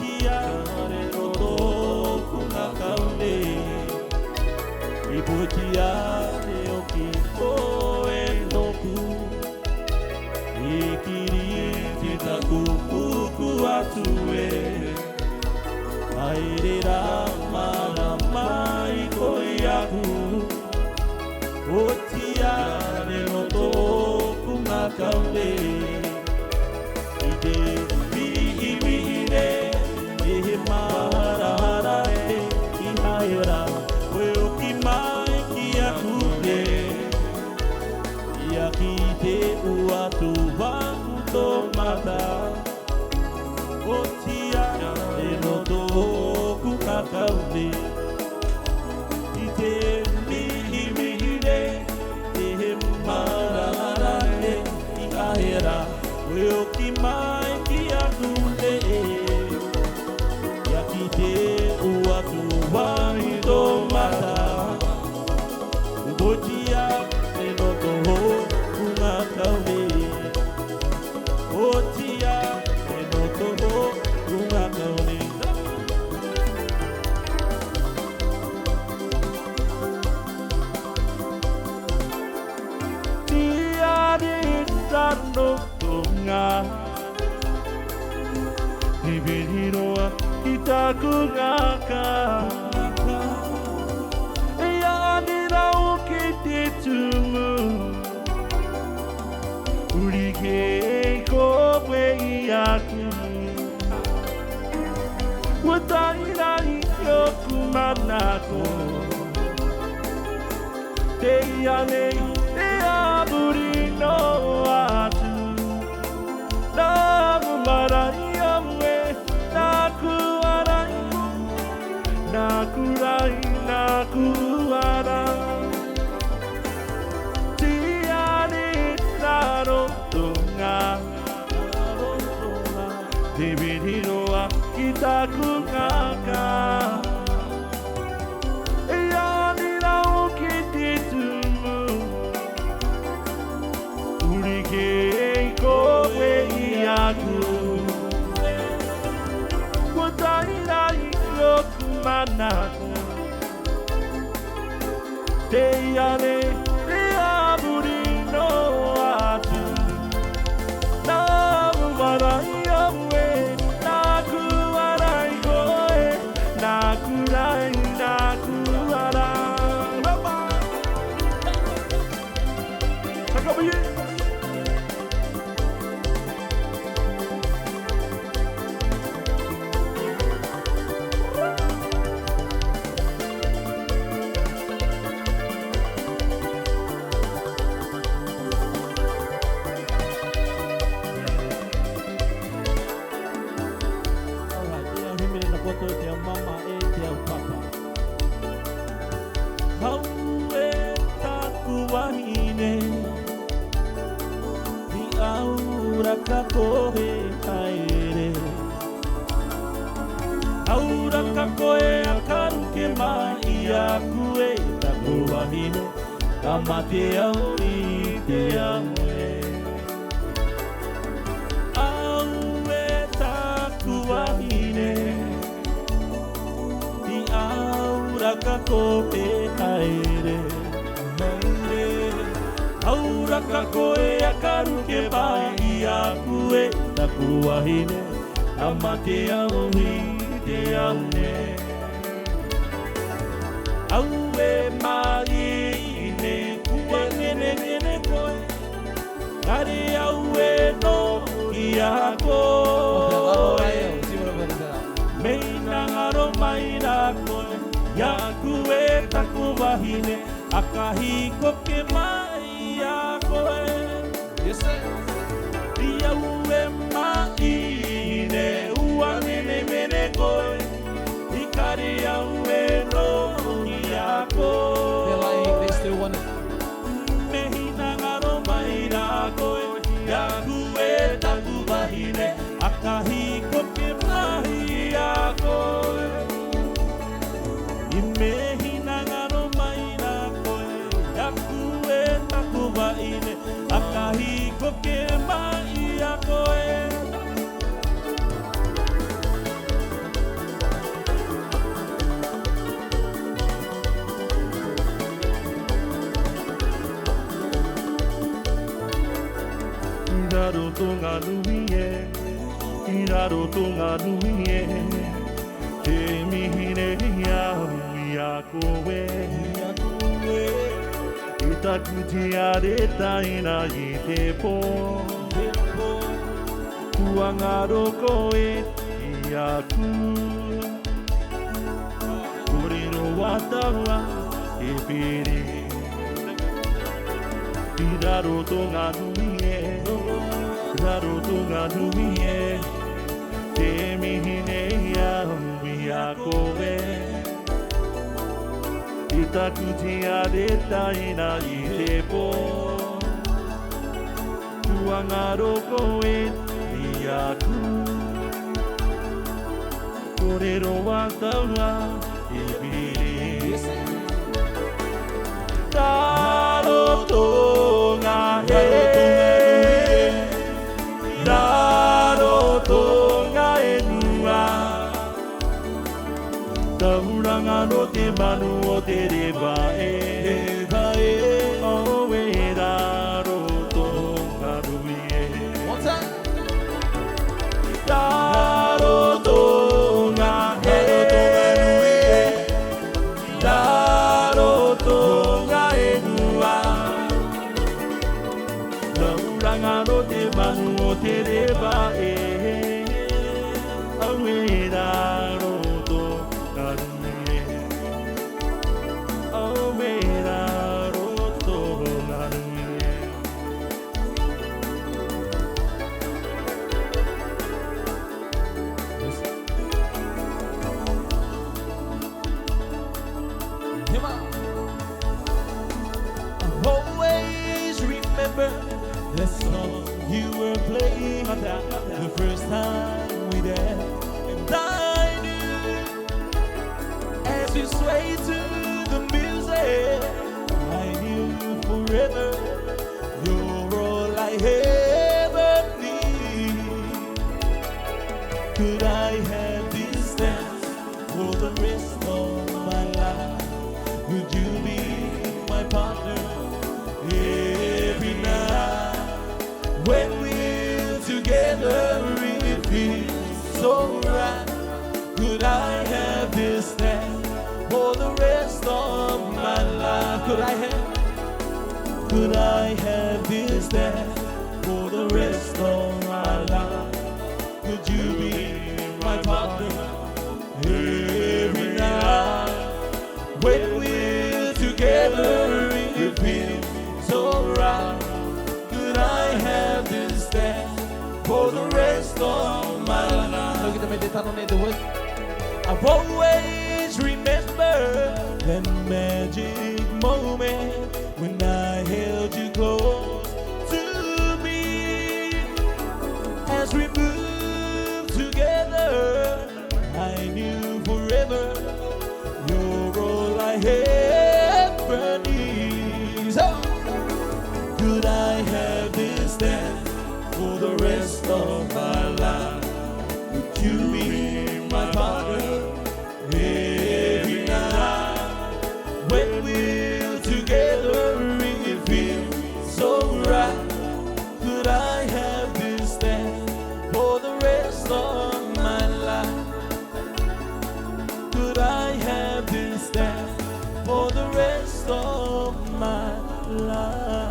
Otia re no toku na kaune Iputia re o ki koe noku Ikiri te taku puku atu e Airera mana mai koe aku Otia re no toku na kaune Ite mihi e marara e i haera Oe o ki mai ki aku e Ia ki te uatu wangu tō mata Otia re no tōku kakaune I te mihi e marara e i haera Oe o ki mai ki aku e Ia ki te uatu wangu tō mata Otia re no tōku kakaune Otia re no tōku kakaune Tia re tano tonga Ibiriroa i taku ngaka Ia anira o ke te tumu Uri ke e koe i aku Wataira i oku manako Te iane te aburi no atu Nāku marai amwe, nāku arai Nāku rai, nāku arai Tiare naro tonga Te biriroa ki taku ngaka E anira o ki te tumu Uri ke e koe i aku Wataira i oku manako Te iane te aburi no atu Nāku marai amwe, nāku arai koe Nāku rai, nāku arai Sakabuye Te mama e te papa Hau e taku wahine I aura ka koe haere Aura ka koe a karu ke mai aku e taku wahine Ka mate au i te aue Au e taku wahine Aura ka koe haere Aura ka koe a karu ke pai aku e taku wahine A mate au i te aune Au e mai ne kua ngene koe Kare au e no i a koe Meina ngaro mai na koe Iaku e taku wahine A kahi koke mai a koe Yes, sir. Ia ue mai ne ua nene mene koe I kare au e no i a koe They still want it. Meina ngaro mai na koe Iaku e taku wahine A kahi koke mai a koe I mehina ngaro mai na koe Iaku e taku wahine A kahi koke mai a koe tunga nuye te mihine ya koe itakutia de taina i te po kuangaro koe ia ku kurino watawa e pere Raro tunga nuye Raro tunga nuye Te mihine ya koe Itakutia de taina i te po Tuangaro koe ia ku Korero watawa e pire Raro tunga Raro tunga nua Tauranga no te manu o te rewa Oe raro tunga nuie One time. Raro tunga Raro tunga nua Tauranga no te manu o te rewa Oe raro tunga nuie Oe raro tunga nuie Come on. Always remember the song you were playing the first time we danced, and I knew as we swayed to the music, I knew forever you're all I ever need. Could I have this dance for the rest of my life? Would you be my partner every night? When we're together, it feels so right. Could I have this dance for the rest of my life? Could I have this dance for the rest of my life? Could you be my partner every night? When we're together, it feels so right. Could I have this dance for the rest of my life? Look at the meditaron the word. I've always remembered that magic moment when I held you close to me. As we moved together, I knew forever you're all I ever need. So, could I have this dance for the rest of my life? Would you be my partner every night? When we're together, it feels so right. Could I have this dance for the rest of my life? Could I have this dance for the rest of my life?